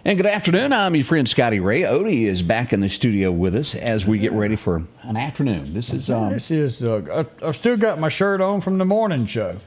And good afternoon. I'm your friend Scotty Ray. Odie is back in the studio with us as we get ready for an afternoon. This is I've still got my shirt on from the morning show.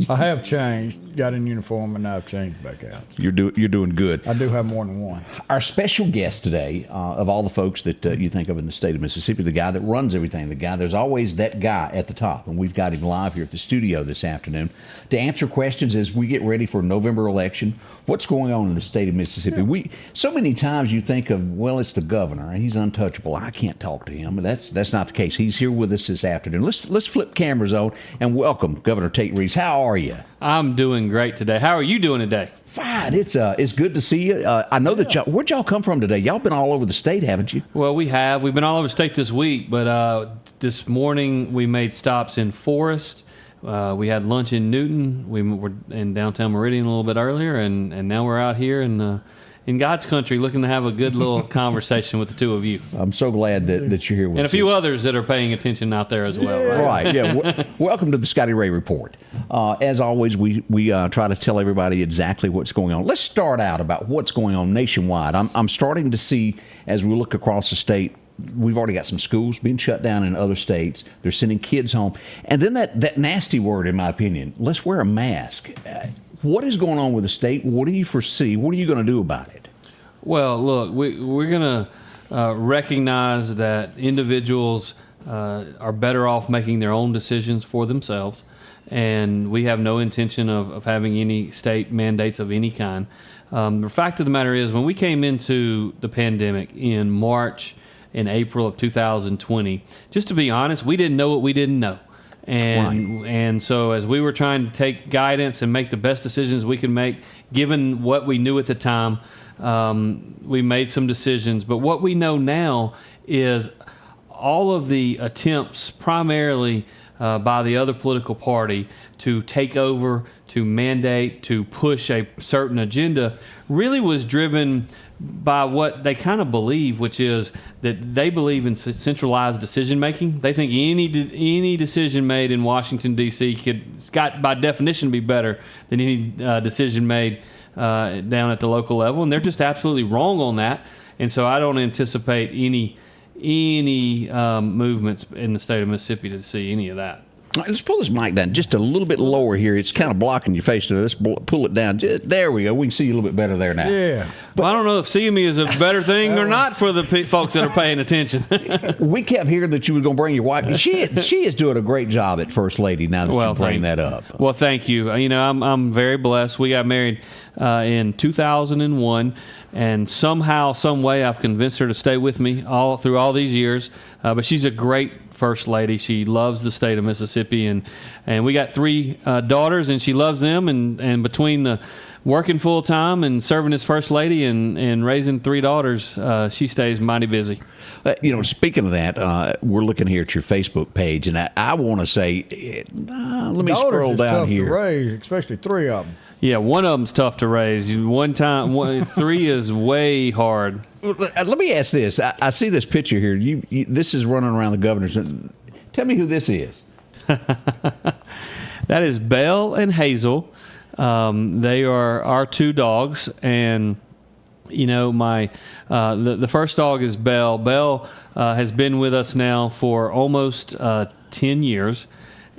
I have changed, got in uniform, and now I've changed back out. You're doing good. I do have more than one. Our special guest today, of all the folks that you think of in the state of Mississippi, the guy that runs everything, there's always that guy at the top, and we've got him live here at the studio this afternoon to answer questions as we get ready for November election. What's going on in the state of Mississippi? So many times you think of, well, it's the governor, he's untouchable, I can't talk to him, but that's not the case. He's here with us this afternoon. Let's flip cameras on and welcome Governor Tate Reeves. How are you? I'm doing great today. How are you doing today? Fine. It's good to see you. I know that where'd y'all come from today? Y'all been all over the state, haven't you? Well, we have. We've been all over the state this week, but this morning we made stops in Forest. We had lunch in Newton. We were in downtown Meridian a little bit earlier, and now we're out here in God's country looking to have a good little conversation with the two of you. I'm so glad that you're here with us. And a few others that are paying attention out there as well. Right, yeah. Welcome to the Scotty Ray Report. As always, we try to tell everybody exactly what's going on. Let's start out about what's going on nationwide. I'm starting to see, as we look across the state, we've already got some schools being shut down in other states. They're sending kids home. And then that nasty word, in my opinion, let's wear a mask. What is going on with the state? What do you foresee? What are you going to do about it? Well, look, we're going to recognize that individuals are better off making their own decisions for themselves, and we have no intention of having any state mandates of any kind. The fact of the matter is, when we came into the pandemic in March and April of 2020, just to be honest, we didn't know what we didn't know. And so as we were trying to take guidance and make the best decisions we could make, given what we knew at the time, we made some decisions. But what we know now is all of the attempts, primarily by the other political party, to take over, to mandate, to push a certain agenda, really was driven by what they kind of believe, which is that they believe in centralized decision making. They think any decision made in Washington, D.C. it's got by definition be better than any decision made down at the local level, and they're just absolutely wrong on that. And so I don't anticipate any movements in the state of Mississippi to see any of that. All right, let's pull this mic down just a little bit lower here. It's kind of blocking your face. Let's pull it down. There we go. We can see you a little bit better there now. Yeah. But I don't know if seeing me is a better thing or not for the folks that are paying attention. We kept hearing that you were going to bring your wife. She is doing a great job at First Lady now that you bring that up. Well, thank you. You know, I'm very blessed. We got married in 2001, and somehow, some way, I've convinced her to stay with me all through all these years. But she's a great First Lady. She loves the state of Mississippi, and we got 3 daughters, and she loves them. And between the working full time and serving as First Lady and raising 3 daughters, she stays mighty busy. Speaking of that, we're looking here at your Facebook page, and I want to say, let me scroll down here. To raise, especially 3 of them. Yeah, one of them's tough to raise. 3 is way hard. Let me ask this. I see this picture here. This is running around the governor's. Tell me who this is. That is Belle and Hazel. They are our 2 dogs, and you know the first dog is Belle. Belle has been with us now for almost 10 years.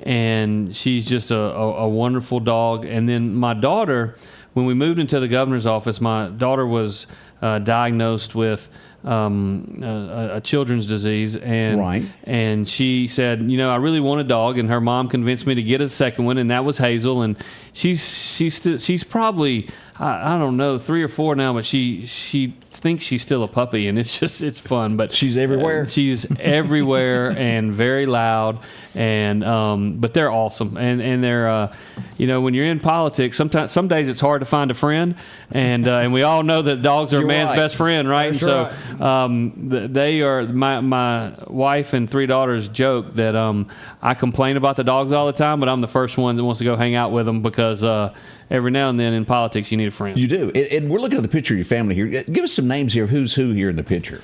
And she's just a wonderful dog. And then my daughter, when we moved into the governor's office, my daughter was diagnosed with a children's disease, and she said, I really want a dog, and her mom convinced me to get a second one, and that was Hazel, and she's probably I don't know 3 or 4 now, but she thinks she's still a puppy, and it's fun. But she's everywhere. She's everywhere and very loud, and but they're awesome, and they're when you're in politics, some days it's hard to find a friend, and we all know that dogs are a man's best friend, right? That's and so they are my wife and 3 daughters joke that I complain about the dogs all the time, but I'm the first one that wants to go hang out with them because every now and then in politics you need a friend. You do. And we're looking at the picture of your family here. Give us some names here of who's who here in the picture.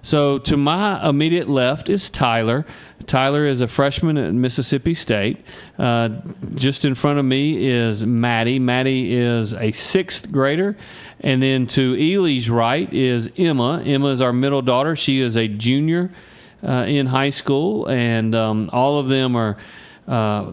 So to my immediate left is Tyler. Tyler is a freshman at Mississippi State. Just in front of me is Maddie. Maddie is a 6th grader. And then to Ely's right is Emma. Emma is our middle daughter. She is a junior in high school. And all of them are,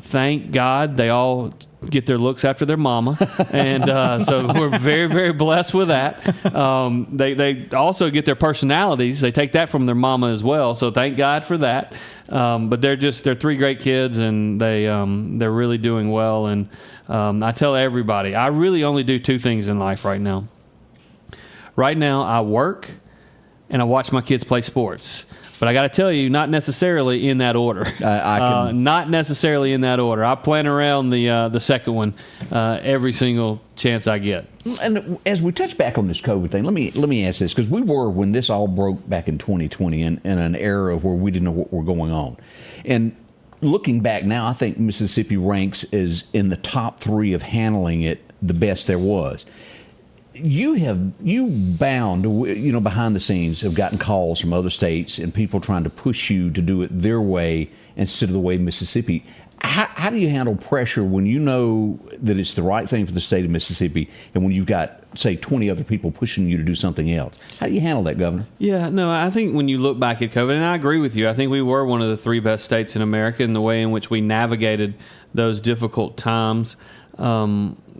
thank God, they all get their looks after their mama. And so we're very, very blessed with that. They also get their personalities. They take that from their mama as well. So thank God for that. But they're 3 great kids, and they're really doing well. And I tell everybody, I really only do 2 things in life right now. Right now, I work and I watch my kids play sports. But I got to tell you, not necessarily in that order. Not necessarily in that order. I plan around the second one every single chance I get. And as we touch back on this COVID thing, let me ask this, because we were, when this all broke back in 2020, in an era where we didn't know what were going on. And looking back now, I think Mississippi ranks as in the top 3 of handling it the best there was. You behind the scenes have gotten calls from other states and people trying to push you to do it their way instead of the way Mississippi. How do you handle pressure when you know that it's the right thing for the state of Mississippi and when you've got, say, 20 other people pushing you to do something else? How do you handle that, Governor? Yeah, no, I think when you look back at COVID, and I agree with you, I think we were one of the 3 best states in America in the way in which we navigated those difficult times.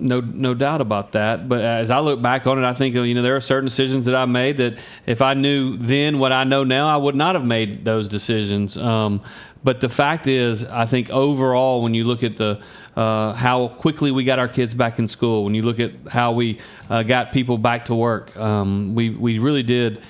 No doubt about that. But as I look back on it, I think, there are certain decisions that I made that if I knew then what I know now, I would not have made those decisions. But the fact is, I think overall, when you look at how quickly we got our kids back in school, when you look at how we got people back to work, we really did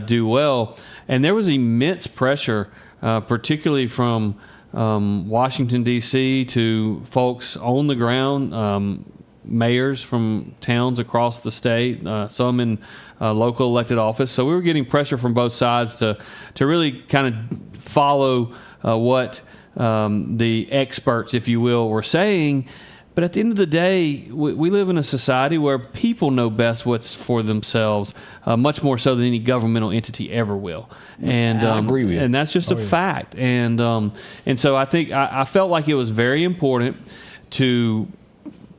do well. And there was immense pressure, particularly from Washington, D.C. to folks on the ground, mayors from towns across the state, some in local elected office. So we were getting pressure from both sides to really kind of follow what the experts, if you will, were saying. But at the end of the day, we live in a society where people know best what's for themselves, much more so than any governmental entity ever will. And I agree with you. And that's just a fact. And so I think I felt like it was very important to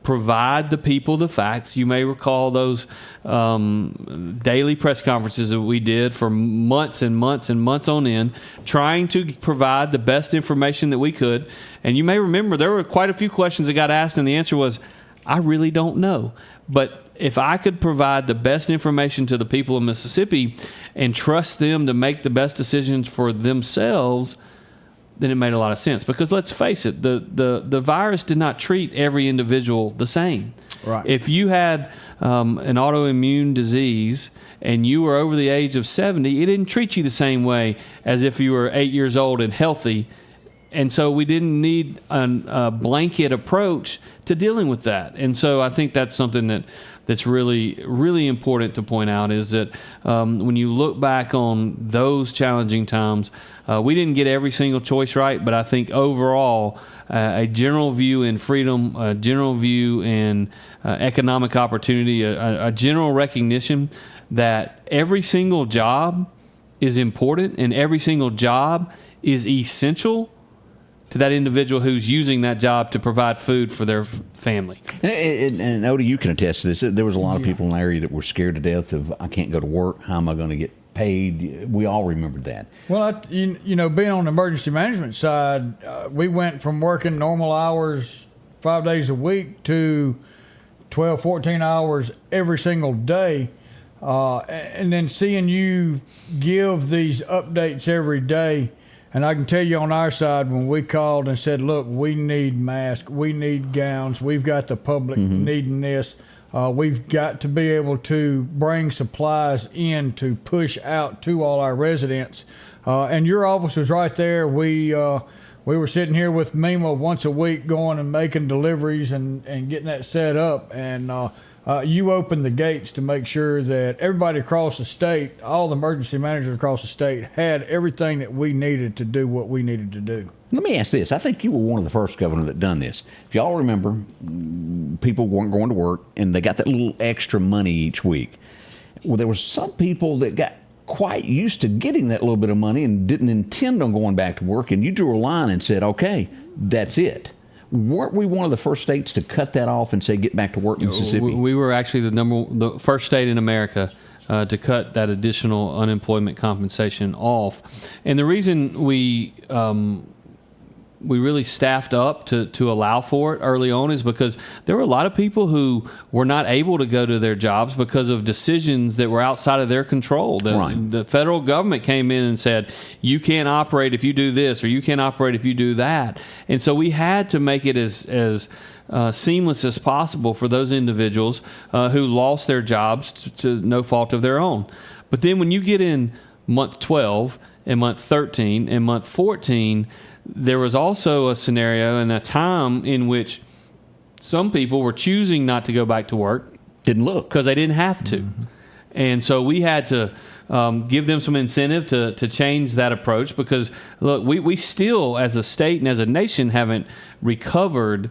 provide the people the facts. You may recall those daily press conferences that we did for months and months and months on end, trying to provide the best information that we could. And you may remember there were quite a few questions that got asked, and the answer was, I really don't know. But if I could provide the best information to the people of Mississippi and trust them to make the best decisions for themselves, then it made a lot of sense. Because let's face it, the virus did not treat every individual the same. Right. If you had an autoimmune disease and you were over the age of 70, it didn't treat you the same way as if you were 8 years old and healthy. And so we didn't need a blanket approach to dealing with that. And so I think that's something that's really, really important to point out, is that when you look back on those challenging times, we didn't get every single choice right, but I think overall a general view in freedom, a general view in economic opportunity, a general recognition that every single job is important and every single job is essential to that individual who's using that job to provide food for their family. And Odie, you can attest to this. There was a lot of people in the area that were scared to death of, I can't go to work. How am I going to get paid? We all remembered that. Well, being on the emergency management side, we went from working normal hours 5 days a week to 12, 14 hours every single day. And then seeing you give these updates every day. And I can tell you on our side, when we called and said, look, we need masks, we need gowns, we've got the public needing this, we've got to be able to bring supplies in to push out to all our residents. And your office was right there. We were sitting here with MEMA once a week going and making deliveries and getting that set up. And you opened the gates to make sure that everybody across the state, all the emergency managers across the state, had everything that we needed to do what we needed to do. Let me ask this. I think you were one of the first governors that done this. If y'all remember, people weren't going to work, and they got that little extra money each week. Well, there were some people that got quite used to getting that little bit of money and didn't intend on going back to work, and you drew a line and said, okay, that's it. Weren't we one of the first states to cut that off and say, get back to work in Mississippi? We were actually the first state in America to cut that additional unemployment compensation off. And the reason we really staffed up to allow for it early on is because there were a lot of people who were not able to go to their jobs because of decisions that were outside of their control. The federal government came in and said, you can't operate if you do this, or you can't operate if you do that. And so we had to make it as seamless as possible for those individuals who lost their jobs to no fault of their own. But then when you get in month 12 and month 13 and month 14, there was also a scenario and a time in which some people were choosing not to go back to work. Didn't look. Because they didn't have to. Mm-hmm. And so we had to give them some incentive to change that approach because, look, we still, as a state and as a nation, haven't recovered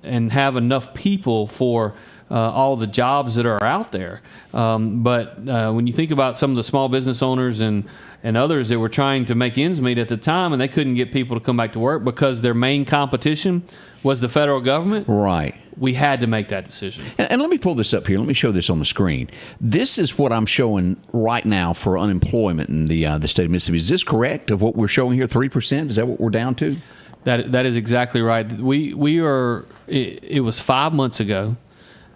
and have enough people for all the jobs that are out there. But when you think about some of the small business owners and others that were trying to make ends meet at the time, and they couldn't get people to come back to work because their main competition was the federal government. Right. We had to make that decision. And let me pull this up here. Let me show this on the screen. This is what I'm showing right now for unemployment in the state of Mississippi. Is this correct of what we're showing here? 3%? Is that what we're down to? That is exactly right. We are. It was 5 months ago,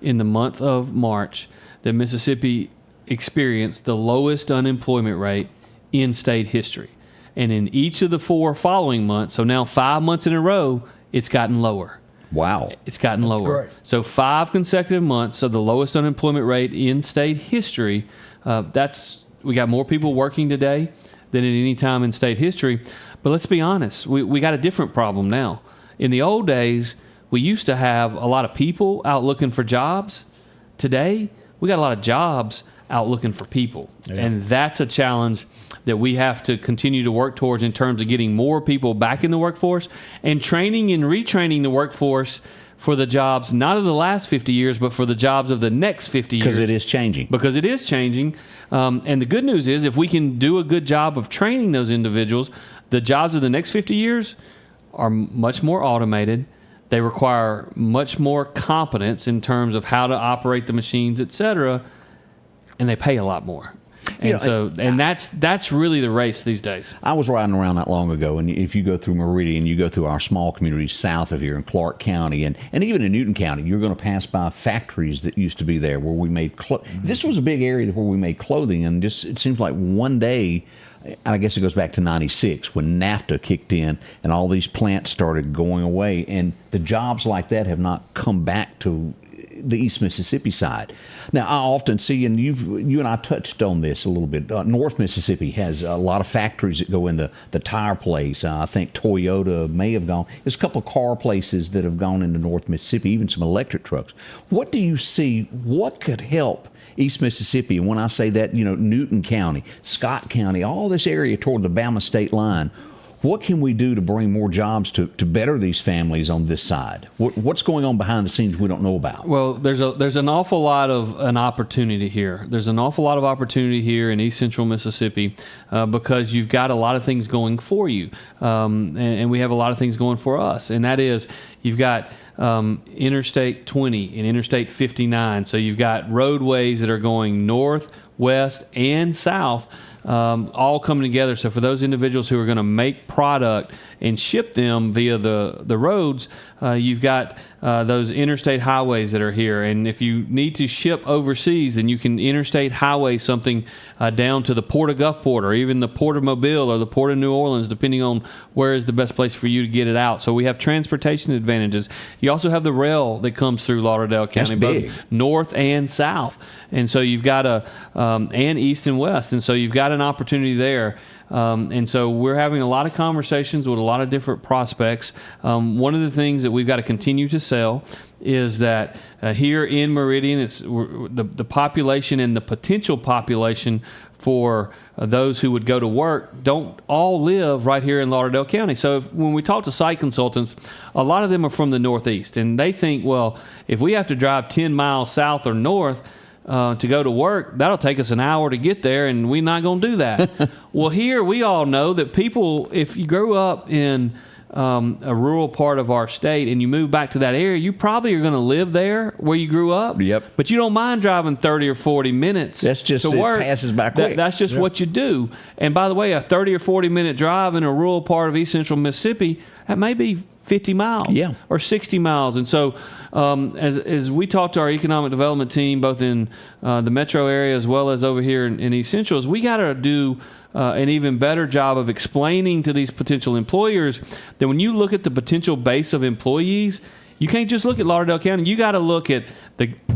in the month of March, that Mississippi experienced the lowest unemployment rate in state history. And in each of the 4 following months, so now 5 months in a row, it's gotten lower. Wow. It's gotten lower. Great. So 5 consecutive months of the lowest unemployment rate in state history. We got more people working today than at any time in state history. But let's be honest, we got a different problem now. In the old days, we used to have a lot of people out looking for jobs. Today, we got a lot of jobs out looking for people. Yeah. And that's a challenge that we have to continue to work towards in terms of getting more people back in the workforce and training and retraining the workforce for the jobs, not of the last 50 years, but for the jobs of the next 50 years. Because it is changing. Because it is changing. And the good news is if we can do a good job of training those individuals, the jobs of the next 50 years are much more automated. They require much more competence in terms of how to operate the machines, et cetera, and they pay a lot more. And that's really the race these days. I was riding around not long ago, and if you go through Meridian, you go through our small communities south of here in Clark County, and even in Newton County, you're going to pass by factories that used to be there where we made This was a big area where we made clothing, and just it seems like one day, and I guess it goes back to 96 when NAFTA kicked in and all these plants started going away, and the jobs like that have not come back to the East Mississippi side. Now, I often see, and you and I touched on this a little bit, North Mississippi has a lot of factories that go in the tire place. I think Toyota may have gone. There's a couple of car places that have gone into North Mississippi, even some electric trucks. What do you see? What could help East Mississippi? And when I say that, Newton County, Scott County, all this area toward the Bama state line, what can we do to bring more jobs to better these families on this side? What's going on behind the scenes we don't know about? Well, there's an awful lot of an opportunity here. There's an awful lot of opportunity here in East Central Mississippi because you've got a lot of things going for you, and we have a lot of things going for us. And that is, you've got Interstate 20 and Interstate 59. So you've got roadways that are going north, west, and south. All coming together. So for those individuals who are going to make product and ship them via the roads, you've got those interstate highways that are here. And if you need to ship overseas, then you can interstate highway something down to the Port of Gulfport or even the Port of Mobile or the Port of New Orleans, depending on where is the best place for you to get it out. So we have transportation advantages. You also have the rail that comes through Lauderdale County, both north and south. And so you've got and east and west. And so you've got an opportunity there. And so we're having a lot of conversations with a lot of different prospects. One of the things that we've got to continue to sell is that here in Meridian, it's the population and the potential population for those who would go to work don't all live right here in Lauderdale County. So when we talk to site consultants, a lot of them are from the Northeast, and they think, well, if we have to drive 10 miles south or north, to go to work, that'll take us an hour to get there, and we're not going to do that. Well, here we all know that people, if you grew up in a rural part of our state and you move back to that area, you probably are going to live there where you grew up. Yep. But you don't mind driving 30 or 40 minutes That's just, to work. it passes by quick. That's just what you do. And by the way, a 30 or 40 minute drive in a rural part of East Central Mississippi, that may be 50 miles or 60 miles. And so as we talk to our economic development team, both in the metro area as well as over here in East Central, we got to do an even better job of explaining to these potential employers that when you look at the potential base of employees, you can't just look at Lauderdale County. You got to look at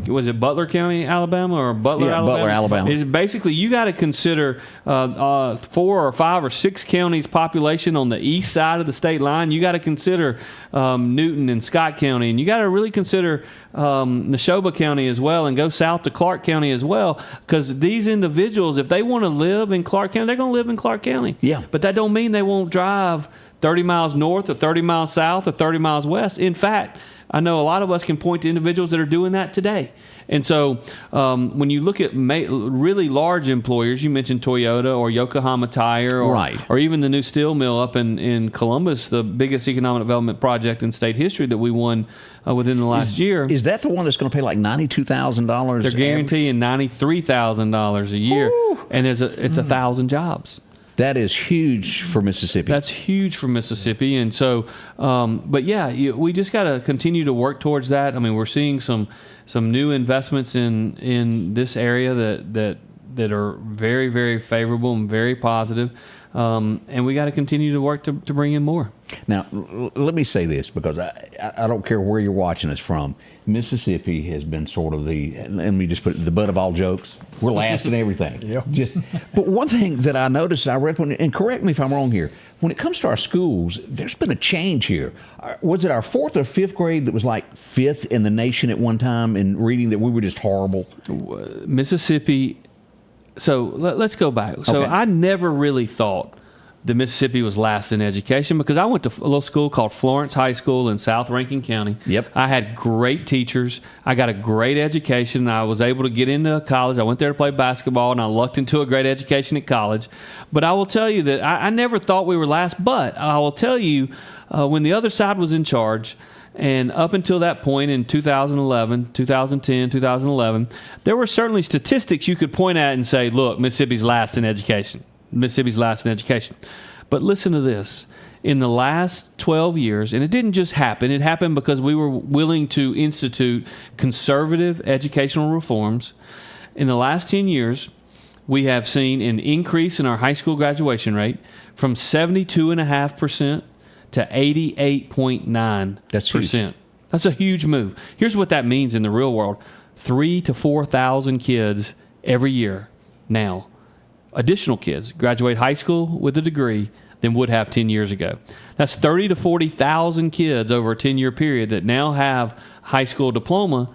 was it Butler County, Alabama, or Butler, Alabama? Butler, Alabama. It's basically, you got to consider 4 or 5 or 6 counties population on the east side of the state line. You got to consider Newton and Scott County, and you got to really consider Neshoba County as well, and go south to Clark County as well, because these individuals, if they want to live in Clark County, they're going to live in Clark County. Yeah. But that don't mean they won't drive 30 miles north or 30 miles south or 30 miles west. In fact, I know a lot of us can point to individuals that are doing that today. And so when you look at really large employers, you mentioned Toyota or Yokohama Tire or even the new steel mill up in Columbus, the biggest economic development project in state history that we won within the last year. Is that the one that's going to pay like $92,000? They're guaranteeing $93,000 a year. Woo! And it's 1,000 jobs. That is huge for Mississippi. That's huge for Mississippi. And so, but yeah, we just got to continue to work towards that. I mean, we're seeing some new investments in this area that are very, very favorable and very positive. And we got to continue to work to bring in more. Now, let me say this, because I don't care where you're watching us from. Mississippi has been sort of let me just put it, the butt of all jokes. We're last in everything. But one thing that I noticed, I read, and correct me if I'm wrong here, when it comes to our schools, there's been a change here. Was it our 4th or 5th grade that was like 5th in the nation at one time in reading, that we were just horrible? Mississippi. So let's go back. So I never really thought that Mississippi was last in education, because I went to a little school called Florence High School in South Rankin County. Yep. I had great teachers. I got a great education. I was able to get into college. I went there to play basketball, and I lucked into a great education at college. But I will tell you that I never thought we were last. But I will tell you, when the other side was in charge, and up until that point in 2011, 2010, 2011, there were certainly statistics you could point at and say, look, Mississippi's last in education. Mississippi's last in education. But listen to this. In the last 12 years, and it didn't just happen, it happened because we were willing to institute conservative educational reforms. In the last 10 years, we have seen an increase in our high school graduation rate from 72.5% to 88.9%. That's huge. That's a huge move. Here's what that means in the real world. 3,000 to 4,000 kids every year now, additional kids, graduate high school with a degree than would have 10 years ago. That's 30,000 to 40,000 kids over a 10-year period that now have high school diploma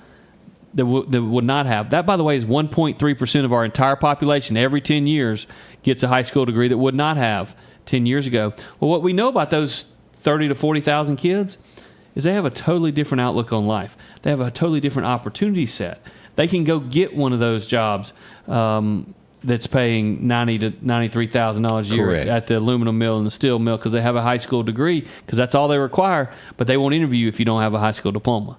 that would not have. That, by the way, is 1.3% of our entire population every 10 years gets a high school degree that would not have 10 years ago. Well, what we know about those 30,000 to 40,000 kids is they have a totally different outlook on life. They have a totally different opportunity set. They can go get one of those jobs that's paying $90,000 to $93,000 a year Correct. at the aluminum mill and the steel mill, because they have a high school degree, because that's all they require, but they won't interview you if you don't have a high school diploma.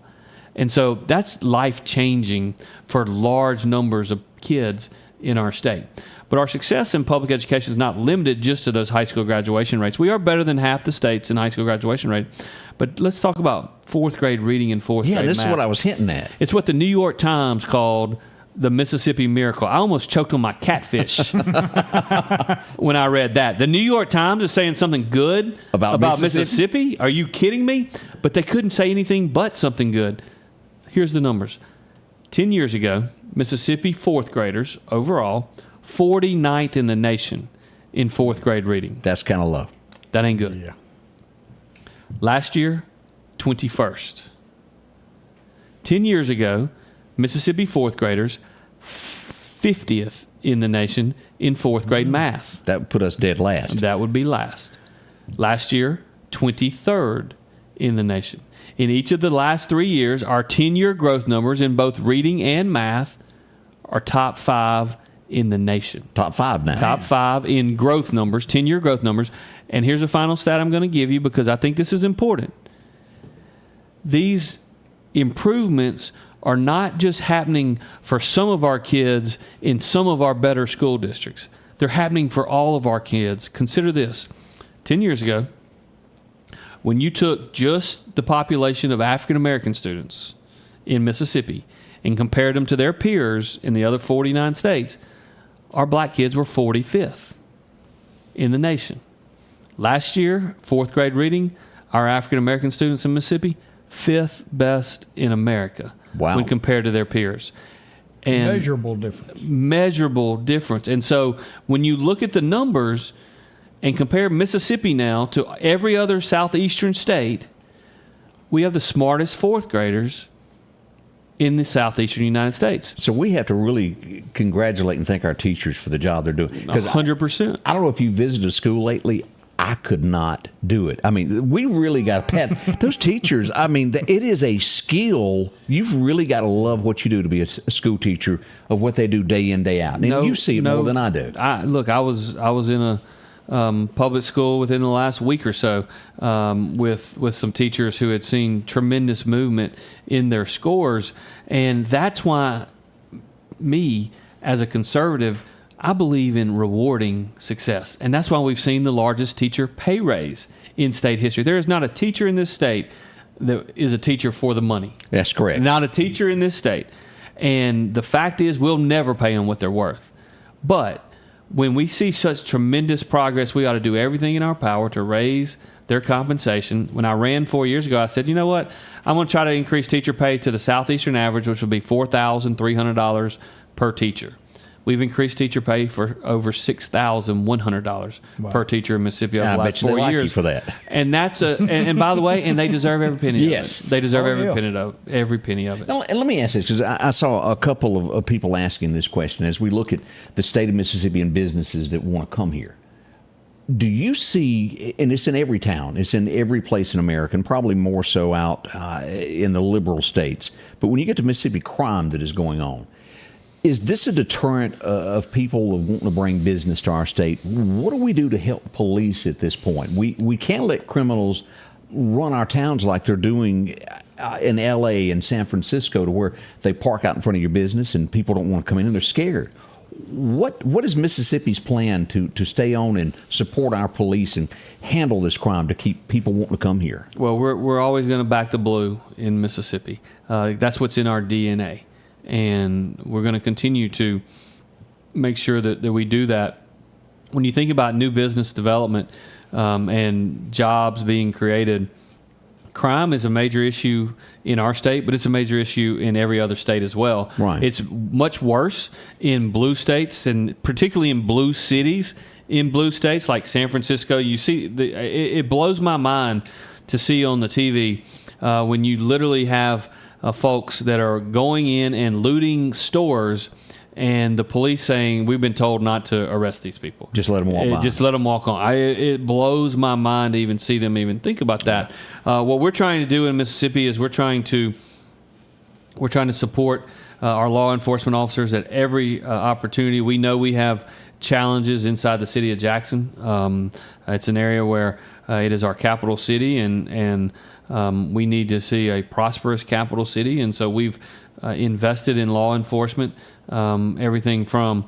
And so that's life-changing for large numbers of kids in our state. But our success in public education is not limited just to those high school graduation rates. We are better than half the states in high school graduation rate. But let's talk about 4th grade reading and 4th grade math. Yeah, this is what I was hinting at. It's what the New York Times called the Mississippi Miracle. I almost choked on my catfish when I read that. The New York Times is saying something good about Mississippi? Are you kidding me? But they couldn't say anything but something good. Here's the numbers. 10 years ago, Mississippi 4th graders overall, 49th in the nation in 4th grade reading. That's kind of low. That ain't good. Yeah. Last year, 21st. 10 years ago, Mississippi 4th graders, 50th in the nation in 4th grade math. That would put us dead last. That would be last. Last year, 23rd in the nation. In each of the last 3 years, our 10-year growth numbers in both reading and math are top 5 in the nation. Top 5 now. Top 5 in growth numbers, 10-year growth numbers. And here's a final stat I'm going to give you because I think this is important. These improvements are not just happening for some of our kids in some of our better school districts. They're happening for all of our kids. Consider this. 10 years ago, when you took just the population of African American students in Mississippi and compared them to their peers in the other 49 states, our black kids were 45th in the nation. Last year, 4th grade reading, our African American students in Mississippi, 5th best in America. Wow. When compared to their peers. And Measurable difference. Measurable difference. And so when you look at the numbers and compare Mississippi now to every other southeastern state, we have the smartest 4th graders in the southeastern United States. So we have to really congratulate and thank our teachers for the job they're doing. 100%. I don't know if you visited a school lately. I could not do it. I mean, we really got to pat those teachers. I mean, it is a skill. You've really got to love what you do to be a school teacher, of what they do day in, day out. And you see it more than I do. Look, I was in a public school within the last week or so with some teachers who had seen tremendous movement in their scores, and that's why me as a conservative, I believe in rewarding success, and that's why we've seen the largest teacher pay raise in state history. There is not a teacher in this state that is a teacher for the money. That's correct. Not a teacher in this state. And the fact is, we'll never pay them what they're worth. But when we see such tremendous progress, we ought to do everything in our power to raise their compensation. When I ran 4 years ago, I said, you know what? I'm going to try to increase teacher pay to the southeastern average, which will be $4,300 per teacher. We've increased teacher pay for over $6,100 per teacher in Mississippi over the last 4 years. Like you for that. And that's and by the way, and they deserve every penny Yes. of it. They deserve yeah. every penny of it. Now, and let me ask this, because I saw a couple of people asking this question as we look at the state of Mississippi and businesses that want to come here. Do you see, and it's in every town, it's in every place in America, and probably more so out in the liberal states, but when you get to Mississippi crime that is going on, is this a deterrent of people wanting to bring business to our state? What do we do to help police at this point? We can't let criminals run our towns like they're doing in L.A. and San Francisco, to where they park out in front of your business and people don't want to come in and they're scared. What is Mississippi's plan to stay on and support our police and handle this crime to keep people wanting to come here? Well, we're always going to back the blue in Mississippi. That's what's in our DNA. And we're going to continue to make sure that we do that. When you think about new business development and jobs being created, crime is a major issue in our state, but it's a major issue in every other state as well. Right. It's much worse in blue states, and particularly in blue cities. In blue states like San Francisco, you see, it blows my mind to see on the TV when you literally have folks that are going in and looting stores, and the police saying, we've been told not to arrest these people. Just let them walk by. Just let them walk on. It blows my mind to even see them even think about that. What we're trying to do in Mississippi is we're trying to support our law enforcement officers at every opportunity. We know we have challenges inside the city of Jackson. It's an area where it is our capital city, and we need to see a prosperous capital city, and so we've invested in law enforcement, everything from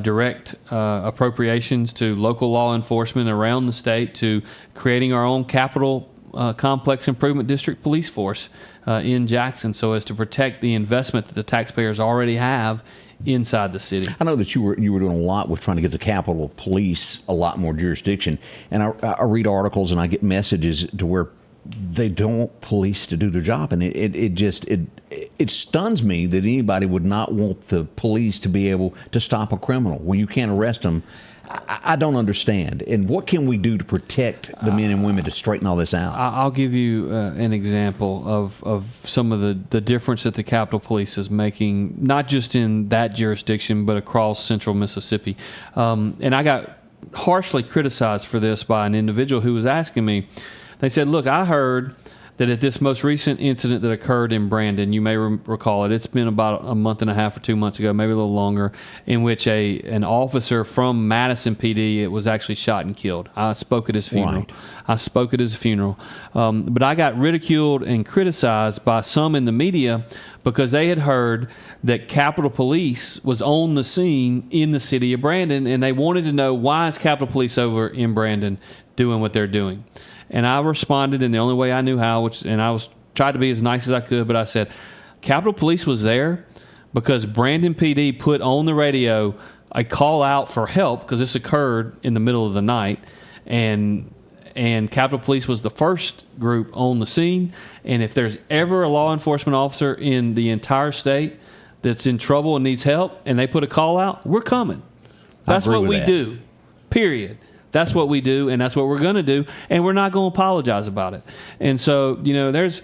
direct appropriations to local law enforcement around the state, to creating our own capital complex improvement district police force in Jackson, so as to protect the investment that the taxpayers already have inside the city. I know that you were doing a lot with trying to get the Capitol Police a lot more jurisdiction, and I read articles and I get messages to where they don't want police to do their job, and it stuns me that anybody would not want the police to be able to stop a criminal. Well, you can't arrest them. I don't understand. And what can we do to protect the men and women to straighten all this out? I'll give you an example of some of the difference that the Capitol Police is making, not just in that jurisdiction, but across central Mississippi. And I got harshly criticized for this by an individual who was asking me. They said, look, I heard that at this most recent incident that occurred in Brandon, you may recall it. It's been about a month and a half or 2 months ago, maybe a little longer, in which an officer from Madison PD was actually shot and killed. I spoke at his funeral. Right. I spoke at his funeral. But I got ridiculed and criticized by some in the media because they had heard that Capitol Police was on the scene in the city of Brandon, and they wanted to know, why is Capitol Police over in Brandon doing what they're doing? And I responded in the only way I knew how, tried to be as nice as I could, but I said, Capitol Police was there because Brandon PD put on the radio a call out for help, because this occurred in the middle of the night, and Capitol Police was the first group on the scene. And if there's ever a law enforcement officer in the entire state that's in trouble and needs help, and they put a call out, we're coming. That's what we do, period. That's what we do, and that's what we're going to do, and we're not going to apologize about it. And so, there's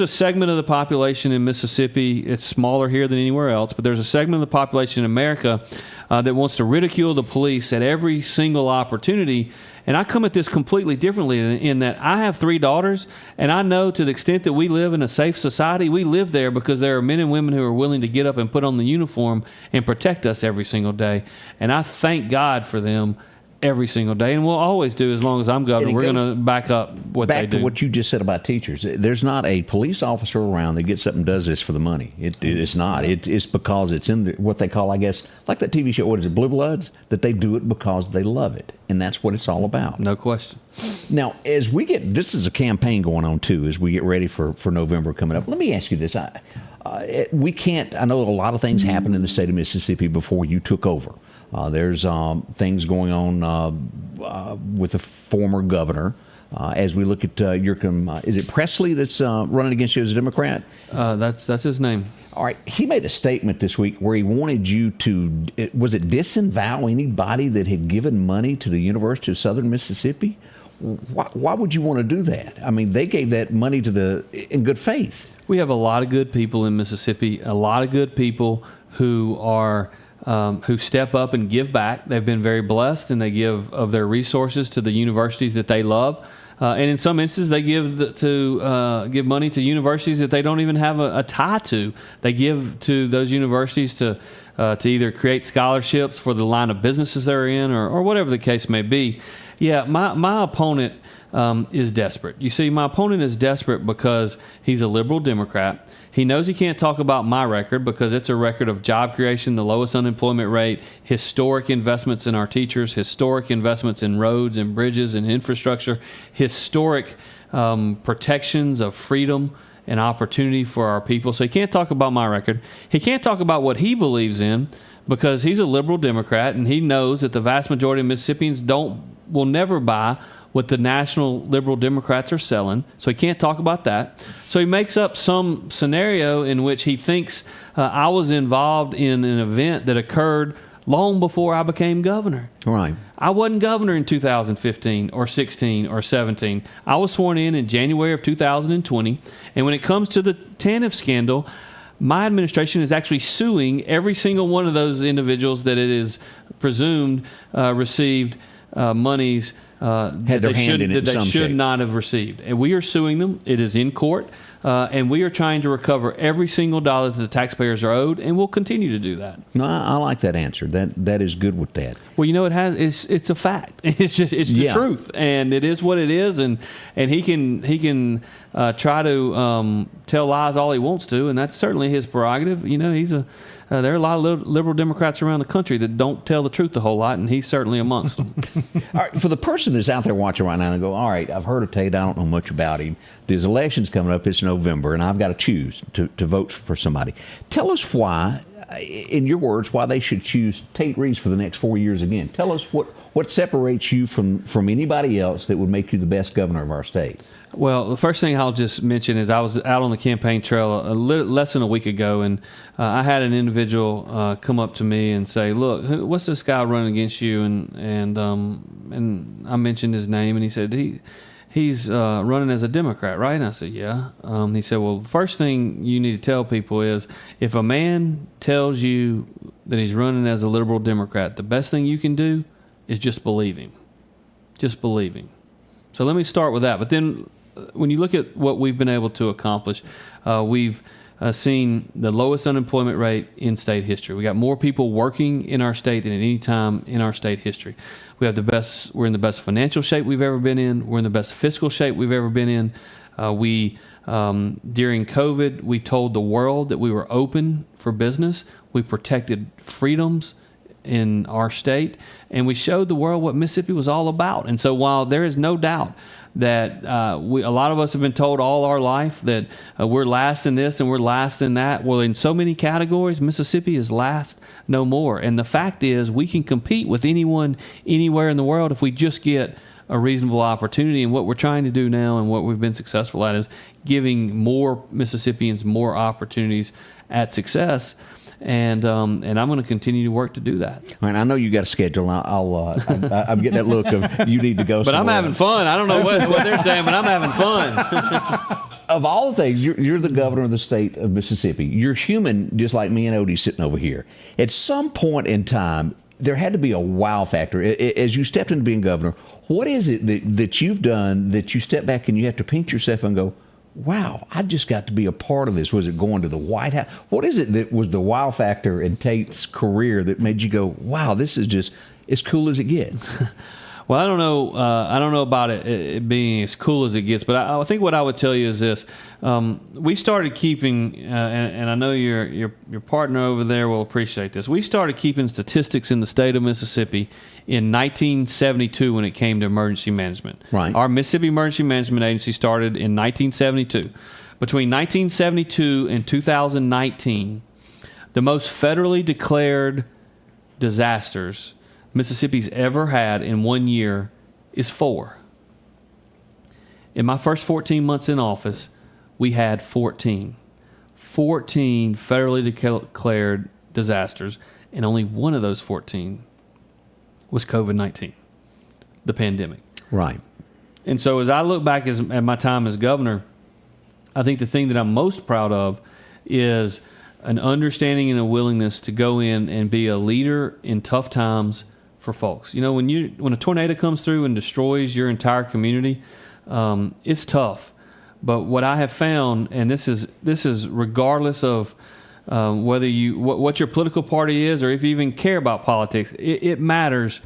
a segment of the population in Mississippi. It's smaller here than anywhere else, but there's a segment of the population in America that wants to ridicule the police at every single opportunity. And I come at this completely differently in that I have 3 daughters, and I know to the extent that we live in a safe society, we live there because there are men and women who are willing to get up and put on the uniform and protect us every single day. And I thank God for them every single day, and we'll always do as long as I'm governor. We're going to back up what they do. Back to what you just said about teachers. There's not a police officer around that gets up and does this for the money. It's not. It's because it's in what they call, I guess, like that TV show, what is it, Blue Bloods? That they do it because they love it, and that's what it's all about. No question. Now, as we get, this is a campaign going on too, as we get ready for November coming up. Let me ask you this. We can't, I know a lot of things happened in the state of Mississippi before you took over. There's things going on with the former governor. As we look at is it Presley that's running against you as a Democrat? That's his name. All right. He made a statement this week where he wanted you to, was it disavow anybody that had given money to the University of Southern Mississippi? Why would you want to do that? I mean, they gave that money in good faith. We have a lot of good people in Mississippi, a lot of good people who are who step up and give back. They've been very blessed, and they give of their resources to the universities that they love. And in some instances, they give money to universities that they don't even have a tie to. They give to those universities to either create scholarships for the line of businesses they're in, or whatever the case may be. Yeah, my opponent is desperate. You see, my opponent is desperate because he's a liberal Democrat. He knows he can't talk about my record because it's a record of job creation, the lowest unemployment rate, historic investments in our teachers, historic investments in roads and bridges and infrastructure, historic protections of freedom and opportunity for our people. So he can't talk about my record. He can't talk about what he believes in because he's a liberal Democrat, and he knows that the vast majority of Mississippians will never buy what the national liberal Democrats are selling. So he can't talk about that. So he makes up some scenario in which he thinks I was involved in an event that occurred long before I became governor. Right. I wasn't governor in 2015 or 16 or 17. I was sworn in January of 2020. And when it comes to the TANF scandal, my administration is actually suing every single one of those individuals that it is presumed received monies had their hand in it in some they should shape. not have received. And we are suing them. It is in court. And we are trying to recover every single dollar that the taxpayers are owed, and we'll continue to do that. No, I like that answer. That is good with that. Well, it's a fact. It's the truth, and it is what it is. And he can try to tell lies all he wants to, and that's certainly his prerogative. There are a lot of liberal Democrats around the country that don't tell the truth a whole lot, and he's certainly amongst them. All right, for the person that's out there watching right now and go, all right, I've heard of Tate, I don't know much about him. There's elections coming up, it's November, and I've got to choose to vote for somebody. Tell us why, in your words, why they should choose Tate Reeves for the next 4 years again. Tell us what separates you from anybody else that would make you the best governor of our state. Well, the first thing I'll just mention is I was out on the campaign trail less than a week ago, and I had an individual come up to me and say, "Look, what's this guy running against you?" And I mentioned his name, and he said he's running as a Democrat, right? And I said, "Yeah." He said, "Well, the first thing you need to tell people is if a man tells you that he's running as a liberal Democrat, the best thing you can do is just believe him. Just believe him." So let me start with that. But then when you look at what we've been able to accomplish, we've seen the lowest unemployment rate in state history. We got more people working in our state than at any time in our state history. We're in the best financial shape we've ever been in. We're in the best fiscal shape we've ever been in. During COVID, we told the world that we were open for business. We protected freedoms in our state, and we showed the world what Mississippi was all about. And so while there is no doubt that a lot of us have been told all our life that we're last in this and we're last in that, well, in so many categories, Mississippi is last no more. And the fact is, we can compete with anyone anywhere in the world if we just get a reasonable opportunity. And what we're trying to do now and what we've been successful at is giving more Mississippians more opportunities at success. And I'm going to continue to work to do that. All right, I know you got a schedule. I'm getting that look of you need to go. But I'm having fun. I don't know what they're saying, but I'm having fun. Of all the things, you're the governor of the state of Mississippi. You're human, just like me and Odie sitting over here. At some point in time, there had to be a wow factor. As you stepped into being governor, what is it that you've done that you step back and you have to pinch yourself and go, wow, I just got to be a part of this? Was it going to the White House? What is it that was the wow factor in Tate's career that made you go, wow, this is just as cool as it gets? Well, I don't know. I don't know about it being as cool as it gets, but I think what I would tell you is this: we started keeping, and I know your partner over there will appreciate this. We started keeping statistics in the state of Mississippi in 1972 when it came to emergency management. Right. Our Mississippi Emergency Management Agency started in 1972. Between 1972 and 2019, the most federally declared disasters Mississippi's ever had in 1 year is 4. In my first 14 months in office, we had 14 federally declared disasters, and only one of those 14 was COVID-19, the pandemic. Right. And so as I look back at my time as governor, I think the thing that I'm most proud of is an understanding and a willingness to go in and be a leader in tough times for folks. You know, when a tornado comes through and destroys your entire community, it's tough. But what I have found, and this is regardless of whether what your political party is or if you even care about politics, it matters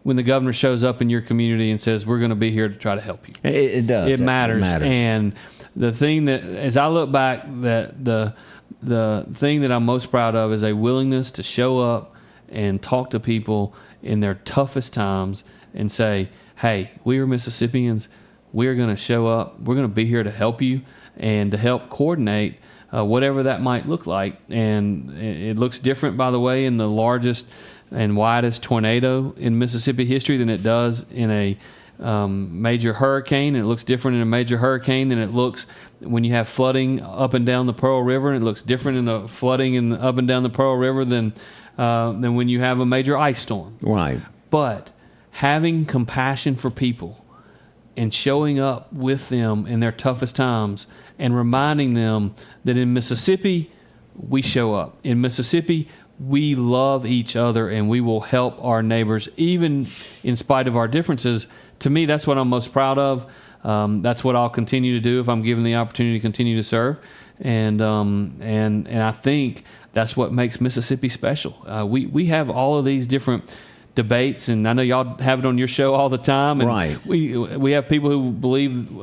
when the governor shows up in your community and says, we're going to be here to try to help you. It does. It matters. And the thing that, as I look back, that the thing that I'm most proud of is a willingness to show up and talk to people in their toughest times and say, hey, we are Mississippians. We're going to show up. We're going to be here to help you and to help coordinate whatever that might look like. And it looks different, by the way, in the largest and widest tornado in Mississippi history than it does in a major hurricane. And it looks different in a major hurricane than it looks when you have flooding up and down the Pearl River. And it looks different in the flooding up and down the Pearl River than when you have a major ice storm. Right. But having compassion for people and showing up with them in their toughest times and reminding them that in Mississippi, we show up. In Mississippi, we love each other and we will help our neighbors, even in spite of our differences. To me, that's what I'm most proud of. That's what I'll continue to do if I'm given the opportunity to continue to serve. And I think that's what makes Mississippi special. We have all of these different debates, and I know y'all have it on your show all the time. And right. We have people who believe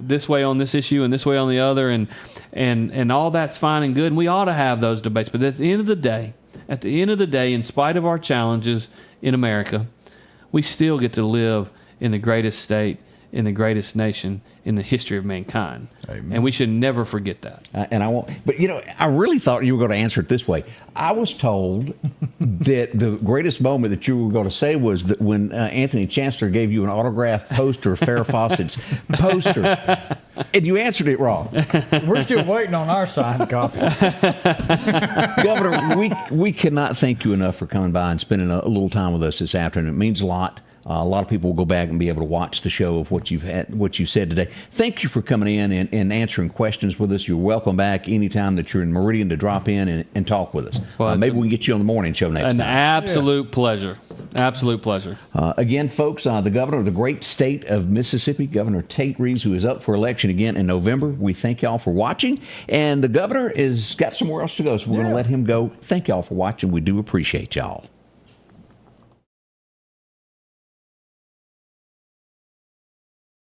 this way on this issue and this way on the other, and all that's fine and good. And we ought to have those debates. But at the end of the day, in spite of our challenges in America, we still get to live in the greatest state, in the greatest nation in the history of mankind. Amen. And we should never forget that. And I won't. But I really thought you were going to answer it this way. I was told that the greatest moment that you were going to say was that when Anthony Chancellor gave you an autographed poster of Farrah Fawcett's poster, and you answered it wrong. We're still waiting on our signed copy. Governor, we cannot thank you enough for coming by and spending a little time with us this afternoon. It means a lot. A lot of people will go back and be able to watch the show of what you said today. Thank you for coming in and answering questions with us. You're welcome back anytime that you're in Meridian to drop in and talk with us. Well, maybe we can get you on the morning show next time. An absolute pleasure. Absolute pleasure. Again, folks, the governor of the great state of Mississippi, Governor Tate Reeves, who is up for election again in November. We thank y'all for watching. And the governor has got somewhere else to go, so we're going to let him go. Thank y'all for watching. We do appreciate y'all.